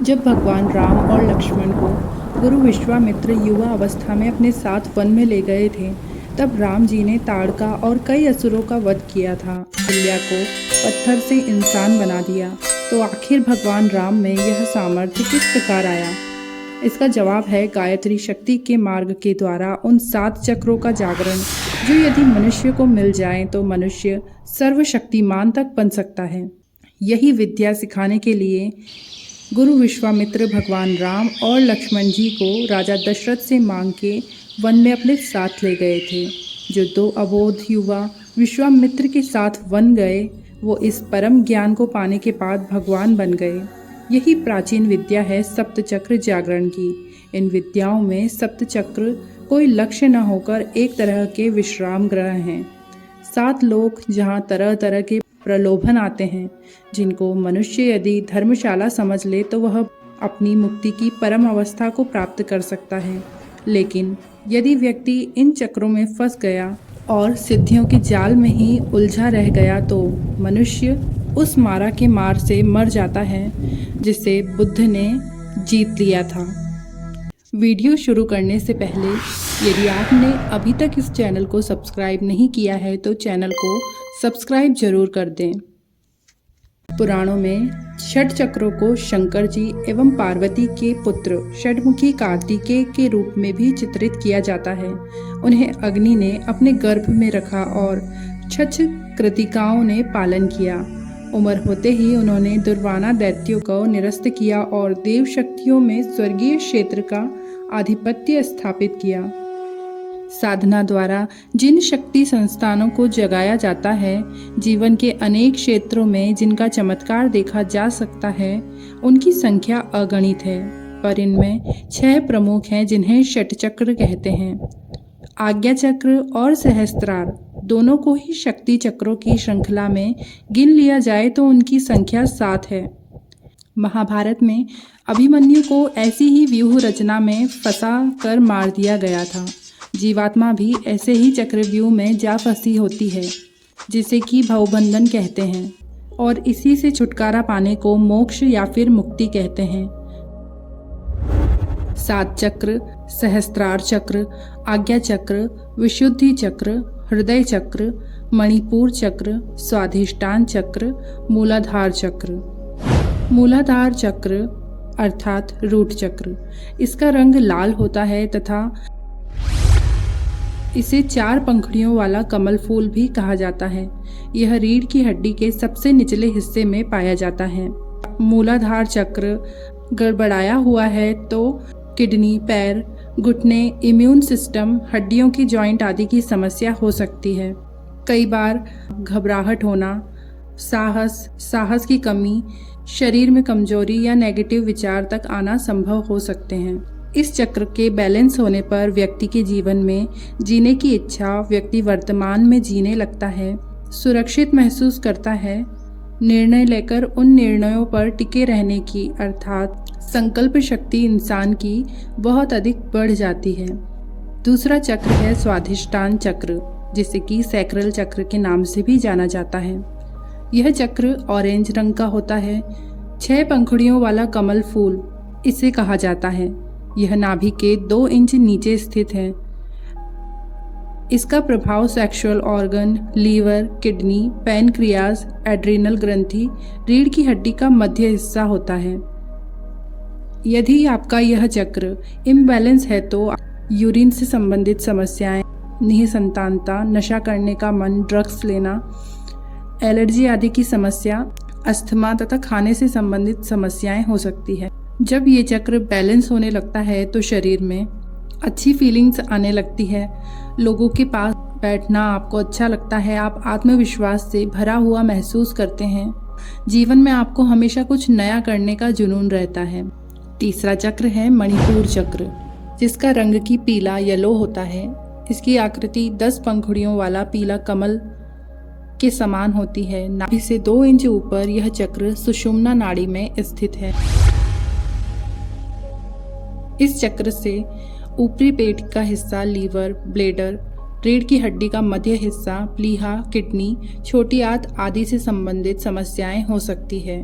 जब भगवान राम और लक्ष्मण को गुरु विश्वामित्र युवा अवस्था में अपने साथ वन में ले गए थे, तब राम जी ने ताड़का और कई असुरों का वध किया था। अहल्या को पत्थर से इंसान बना दिया। तो आखिर भगवान राम में यह सामर्थ्य किस प्रकार आया? इसका जवाब है गायत्री शक्ति के मार्ग के द्वारा उन 7 चक्रों का जागरण, जो यदि मनुष्य को मिल जाए तो मनुष्य सर्वशक्तिमान तक बन सकता है। यही विद्या सिखाने के लिए गुरु विश्वामित्र भगवान राम और लक्ष्मण जी को राजा दशरथ से मांग के वन में अपने साथ ले गए थे। जो 2 अबोध युवा विश्वामित्र के साथ वन गए, वो इस परम ज्ञान को पाने के बाद भगवान बन गए। यही प्राचीन विद्या है सप्तचक्र जागरण की। इन विद्याओं में सप्तचक्र कोई लक्ष्य न होकर एक तरह के विश्राम गृह हैं। 7 लोक जहाँ तरह तरह के प्रलोभन आते हैं, जिनको मनुष्य यदि धर्मशाला समझ ले तो वह अपनी मुक्ति की परम अवस्था को प्राप्त कर सकता है। लेकिन यदि व्यक्ति इन चक्रों में फंस गया और सिद्धियों के जाल में ही उलझा रह गया तो मनुष्य उस मारा के मार से मर जाता है जिसे बुद्ध ने जीत लिया था। वीडियो शुरू करने से पहले यदि आपने अभी तक इस चैनल को सब्सक्राइब नहीं किया है तो चैनल को सब्सक्राइब जरूर कर दें। पुराणों में 6 चक्रों को शंकर जी एवं पार्वती के पुत्र षडमुखी कार्तिकेय के रूप में भी चित्रित किया जाता है। उन्हें अग्नि ने अपने गर्भ में रखा और 6 कृतिकाओं ने पालन किया। उम्र होते ही उन्होंने दुर्वाना दैत्यों को निरस्त किया और देव शक्तियों में स्वर्गीय क्षेत्र का आधिपत्य स्थापित किया। साधना द्वारा जिन शक्ति संस्थानों को जगाया जाता है, जीवन के अनेक क्षेत्रों में जिनका चमत्कार देखा जा सकता है, उनकी संख्या अगणित है। पर इनमें 6 प्रमुख हैं जिन्हें षटचक्र कहते हैं। आज्ञा चक्र और सहस्त्रार दोनों को ही शक्ति चक्रों की श्रृंखला में गिन लिया जाए तो उनकी संख्या 7 है। महाभारत में अभिमन्यु को ऐसी ही व्यूह रचना में फंसा कर मार दिया गया था। जीवात्मा भी ऐसे ही चक्रव्यूह में जा फंसी होती है, जिसे कि भवबंधन कहते हैं, और इसी से छुटकारा पाने को मोक्ष या फिर मुक्ति कहते हैं। 7 चक्र, सहस्त्रार चक्र, आज्ञा चक्र, विशुद्धि चक्र, हृदय चक्र, मणिपुर चक्र, स्वाधिष्ठान चक्र, मूलाधार चक्र। मूलाधार चक्र अर्थात रूट चक्र, इसका रंग लाल होता है तथा इसे 4 पंखुड़ियों वाला कमल फूल भी कहा जाता है। यह रीढ़ की हड्डी के सबसे निचले हिस्से में पाया जाता है। मूलाधार चक्र गड़बड़ाया हुआ है तो किडनी, पैर, घुटने, इम्यून सिस्टम, हड्डियों की जॉइंट आदि की समस्या हो सकती है। कई बार घबराहट होना, साहस की कमी, शरीर में कमजोरी या नेगेटिव विचार तक आना संभव हो सकते हैं। इस चक्र के बैलेंस होने पर व्यक्ति के जीवन में जीने की इच्छा, व्यक्ति वर्तमान में जीने लगता है, सुरक्षित महसूस करता है, निर्णय लेकर उन निर्णयों पर टिके रहने की अर्थात संकल्प शक्ति इंसान की बहुत अधिक बढ़ जाती है। दूसरा चक्र है स्वाधिष्ठान चक्र, जिसे कि सैक्रल चक्र के नाम से भी जाना जाता है। यह चक्र ऑरेंज रंग का होता है। 6 पंखुड़ियों वाला कमल फूल इसे कहा जाता है। यह नाभि के 2 इंच नीचे स्थित है। इसका प्रभाव sexual organ, liver, kidney, pancreas, adrenal ग्रंथि, रीढ़ की हड्डी का मध्य हिस्सा होता है। यदि आपका यह चक्र इम्बैलेंस है तो यूरिन से संबंधित समस्याएं, निःसंतानता, नशा करने का मन, ड्रग्स लेना, एलर्जी आदि की समस्या, अस्थमा तथा खाने से संबंधित समस्याएं हो सकती है। जब ये चक्र बैलेंस होने लगता है तो शरीर में अच्छी फीलिंग्स आने लगती है। लोगों के पास बैठना आपको अच्छा लगता है। आप आत्मविश्वास से भरा हुआ महसूस करते हैं। जीवन में आपको हमेशा कुछ नया करने का जुनून रहता है। तीसरा चक्र है मणिपुर चक्र, जिसका रंग की पीला येलो होता है। इसकी आकृति 10 पंखुड़ियों वाला पीला कमल के समान होती है। नाभि से 2 इंच ऊपर यह चक्र सुषुम्ना नाड़ी में स्थित है। इस चक्र से ऊपरी पेट का हिस्सा, लीवर, ब्लैडर, रीढ़ की हड्डी का मध्य हिस्सा, प्लीहा, किडनी, छोटी आंत आदि से संबंधित समस्याएं हो सकती है।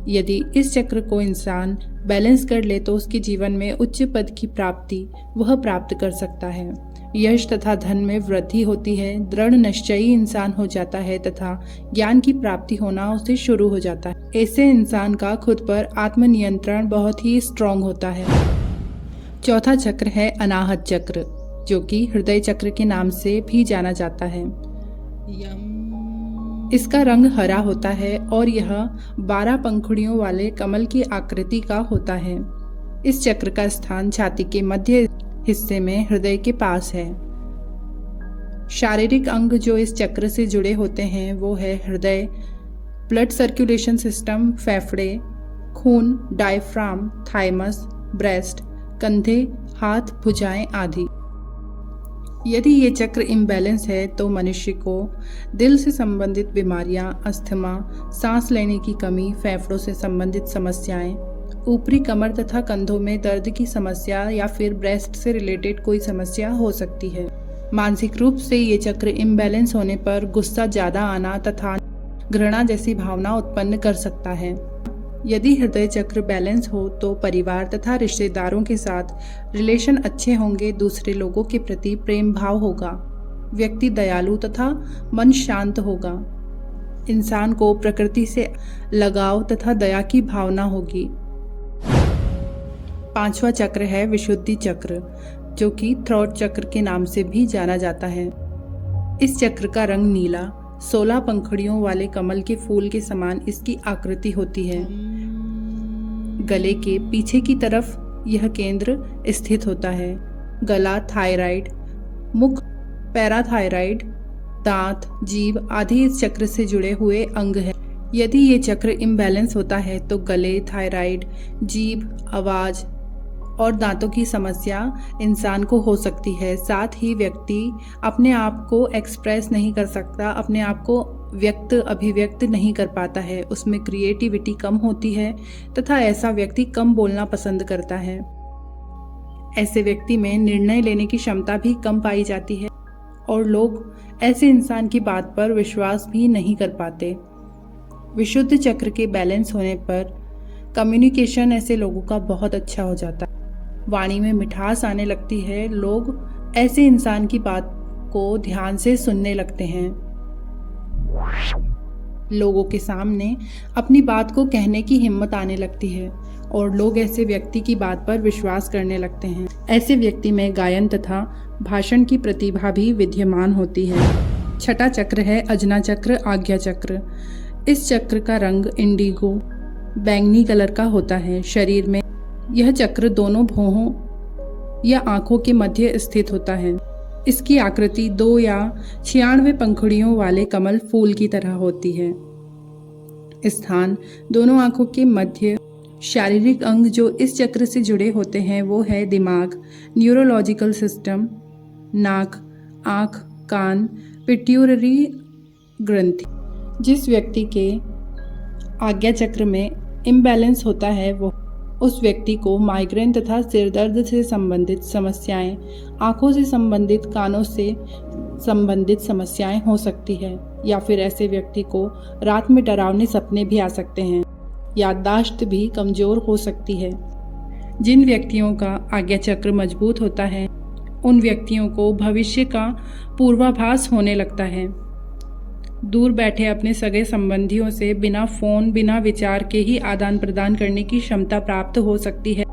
यदि इस चक्र को इंसान बैलेंस कर ले तो उसके जीवन में उच्च पद की प्राप्ति वह प्राप्त कर सकता है। यश तथा धन में वृद्धि होती है, दृढ़ निश्चयी इंसान हो जाता है तथा ज्ञान की प्राप्ति होना उसे शुरू हो जाता है। ऐसे इंसान का खुद पर आत्मनियंत्रण बहुत ही स्ट्रांग होता है। चौथा चक्र है अनाहत चक्र, जो कि हृदय चक्र के नाम से भी जाना जाता है। इसका रंग हरा होता है और यह 12 पंखुड़ियों वाले कमल की आकृति का होता है। इस चक्र का स्थान छाती के मध्य हिस्से में हृदय के पास है। शारीरिक अंग जो इस चक्र से जुड़े होते हैं वो है हृदय, ब्लड सर्कुलेशन सिस्टम, फेफड़े, खून, डायफ्राम, थाइमस, ब्रेस्ट, कंधे, हाथ, भुजाएं आदि। यदि ये चक्र इम्बैलेंस है तो मनुष्य को दिल से संबंधित बीमारियां, अस्थमा, सांस लेने की कमी, फेफड़ों से संबंधित समस्याएं, ऊपरी कमर तथा कंधों में दर्द की समस्या या फिर ब्रेस्ट से रिलेटेड कोई समस्या हो सकती है। मानसिक रूप से ये चक्र इम्बैलेंस होने पर गुस्सा ज़्यादा आना तथा घृणा जैसी भावना उत्पन्न कर सकता है। यदि हृदय चक्र बैलेंस हो तो परिवार तथा रिश्तेदारों के साथ रिलेशन अच्छे होंगे, दूसरे लोगों के प्रति प्रेम भाव होगा, व्यक्ति दयालु तथा मन शांत होगा, इंसान को प्रकृति से लगाव तथा दया की भावना होगी। पांचवा चक्र है विशुद्धि चक्र, जो कि थ्रोट चक्र के नाम से भी जाना जाता है। इस चक्र का रंग नीला, 16 पंखुड़ियों वाले कमल के फूल के समान इसकी आकृति होती है। गले के पीछे की तरफ यह केंद्र स्थित होता है। गला, थायराइड, मुख, पैराथायराइड, दांत, जीभ आदि इस चक्र से जुड़े हुए अंग हैं। यदि ये चक्र इम्बैलेंस होता है तो गले, थायराइड, जीभ, आवाज और दांतों की समस्या इंसान को हो सकती है। साथ ही व्यक्ति अपने आप को एक्सप्रेस नहीं कर सकता, अपने आप को अभिव्यक्त नहीं कर पाता है, उसमें क्रिएटिविटी कम होती है तथा ऐसा व्यक्ति कम बोलना पसंद करता है। ऐसे व्यक्ति में निर्णय लेने की क्षमता भी कम पाई जाती है और लोग ऐसे इंसान की बात पर विश्वास भी नहीं कर पाते। विशुद्ध चक्र के बैलेंस होने पर कम्युनिकेशन ऐसे लोगों का बहुत अच्छा हो जाता है, वाणी में मिठास आने लगती है, लोग ऐसे इंसान की बात को ध्यान से सुनने लगते हैं, लोगों के सामने अपनी बात को कहने की हिम्मत आने लगती है और लोग ऐसे व्यक्ति की बात पर विश्वास करने लगते हैं। ऐसे व्यक्ति में गायन तथा भाषण की प्रतिभा भी विद्यमान होती है। छठा चक्र है अजना चक्र, आज्ञा चक्र। इस चक्र का रंग इंडिगो बैंगनी कलर का होता है। शरीर में यह चक्र दोनों भौहों या आंखों के मध्य स्थित होता है। इसकी आकृति 2 या 96 पंखुड़ियों वाले कमल फूल की तरह होती है। स्थान दोनों आंखों के मध्य। शारीरिक अंग जो इस चक्र से जुड़े होते हैं वो है दिमाग, न्यूरोलॉजिकल सिस्टम, नाक, आँख, कान, पिट्यूटरी ग्रंथि। जिस व्यक्ति के आज्ञा चक्र में इम्बैलेंस होता है वो उस व्यक्ति को माइग्रेन तथा सिर दर्द से संबंधित समस्याएं, आंखों से संबंधित, कानों से संबंधित समस्याएं हो सकती है या फिर ऐसे व्यक्ति को रात में डरावने सपने भी आ सकते हैं। याददाश्त भी कमजोर हो सकती है। जिन व्यक्तियों का आज्ञा चक्र मजबूत होता है उन व्यक्तियों को भविष्य का पूर्वाभास होने लगता है। दूर बैठे अपने सगे संबंधियों से बिना फोन, बिना विचार के ही आदान प्रदान करने की क्षमता प्राप्त हो सकती है,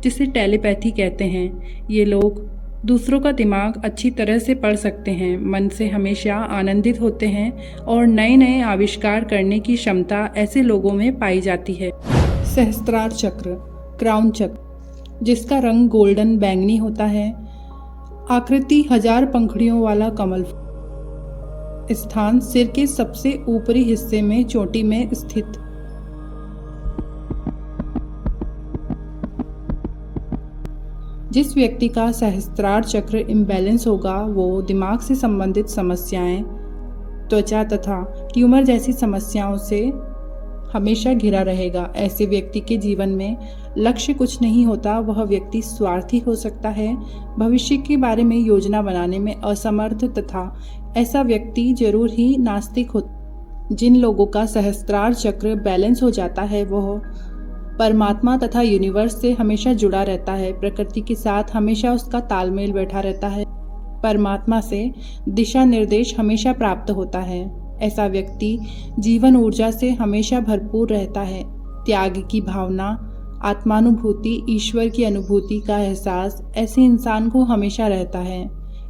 जिसे टेलीपैथी कहते हैं। ये लोग दूसरों का दिमाग अच्छी तरह से पढ़ सकते हैं, मन से हमेशा आनंदित होते हैं और नए नए आविष्कार करने की क्षमता ऐसे लोगों में पाई जाती है। सहस्त्रार चक्र, क्राउन चक्र, जिसका रंग गोल्डन बैंगनी होता है। आकृति 1000 पंखुड़ियों वाला कमल। स्थान सिर के सबसे ऊपरी हिस्से में चोटी में स्थित। जिस व्यक्ति का सहस्त्रार चक्र इम्बैलेंस होगा वो दिमाग से संबंधित समस्याएं, त्वचा तथा ट्यूमर जैसी समस्याओं से हमेशा घिरा रहेगा। ऐसे व्यक्ति के जीवन में लक्ष्य कुछ नहीं होता, वह व्यक्ति स्वार्थी हो सकता है, भविष्य के बारे में योजना बनाने में असमर्थ तथा ऐसा व्यक्ति जरूर ही नास्तिक जिन लोगों का सहस्त्रार चक्र बैलेंस हो जाता है वह परमात्मा तथा यूनिवर्स से हमेशा जुड़ा रहता है, प्रकृति के साथ हमेशा उसका तालमेल बैठा रहता है, परमात्मा से दिशा निर्देश हमेशा प्राप्त होता है। ऐसा व्यक्ति जीवन ऊर्जा से हमेशा भरपूर रहता है। त्याग की भावना, आत्मानुभूति, ईश्वर की अनुभूति का एहसास ऐसे इंसान को हमेशा रहता है।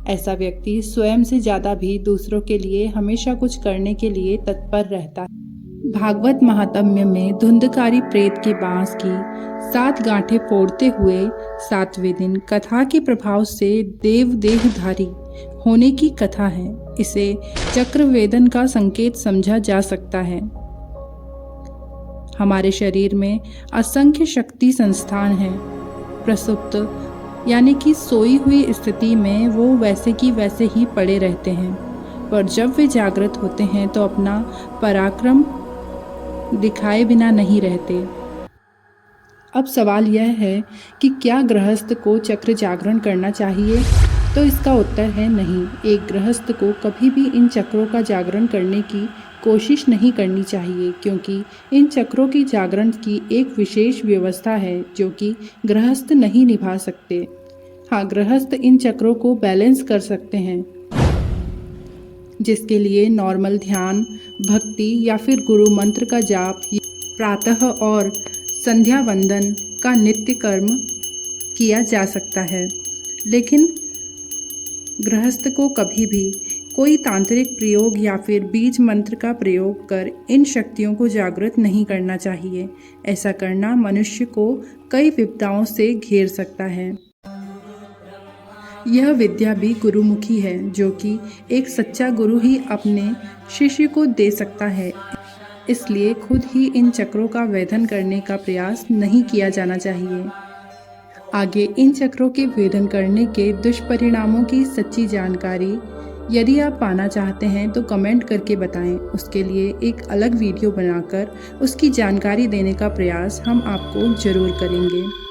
ऐसा व्यक्ति स्वयं से ज़्यादा भी दूसरों के लिए हमेशा कुछ करने के लिए तत्पर रहता है। भागवत महात्म्य में धुंधकारी प्रेत के बांस की 7 गांठें फोड़ते हुए 7वें दिन कथा के प्रभाव से देव देहधारी होने की कथा है। इसे चक्रवेदन का संकेत समझा जा सकता है। हमारे शरीर में असंख्य शक्ति संस्थान हैं। प्रसुप्त यानी कि सोई हुई स्थिति में वो वैसे की वैसे ही पड़े रहते हैं, पर जब वे जागृत होते हैं तो अपना पराक्रम दिखाए बिना नहीं रहते। अब सवाल यह है कि क्या गृहस्थ को चक्र जागरण करना चाहिए? तो इसका उत्तर है नहीं। एक गृहस्थ को कभी भी इन चक्रों का जागरण करने की कोशिश नहीं करनी चाहिए, क्योंकि इन चक्रों की जागरण की एक विशेष व्यवस्था है जो कि गृहस्थ नहीं निभा सकते। हाँ, गृहस्थ इन चक्रों को बैलेंस कर सकते हैं, जिसके लिए नॉर्मल ध्यान, भक्ति या फिर गुरु मंत्र का जाप, प्रातः और संध्या वंदन का नित्य कर्म किया जा सकता है। लेकिन गृहस्थ को कभी भी कोई तांत्रिक प्रयोग या फिर बीज मंत्र का प्रयोग कर इन शक्तियों को जागृत नहीं करना चाहिए। ऐसा करना मनुष्य को कई विपदाओं से घेर सकता है। यह विद्या भी गुरुमुखी है, जो कि एक सच्चा गुरु ही अपने शिष्य को दे सकता है। इसलिए खुद ही इन चक्रों का वेधन करने का प्रयास नहीं किया जाना चाहिए। आगे इन चक्रों के वेधन करने के दुष्परिणामों की सच्ची जानकारी यदि आप पाना चाहते हैं तो कमेंट करके बताएं। उसके लिए एक अलग वीडियो बनाकर उसकी जानकारी देने का प्रयास हम आपको ज़रूर करेंगे।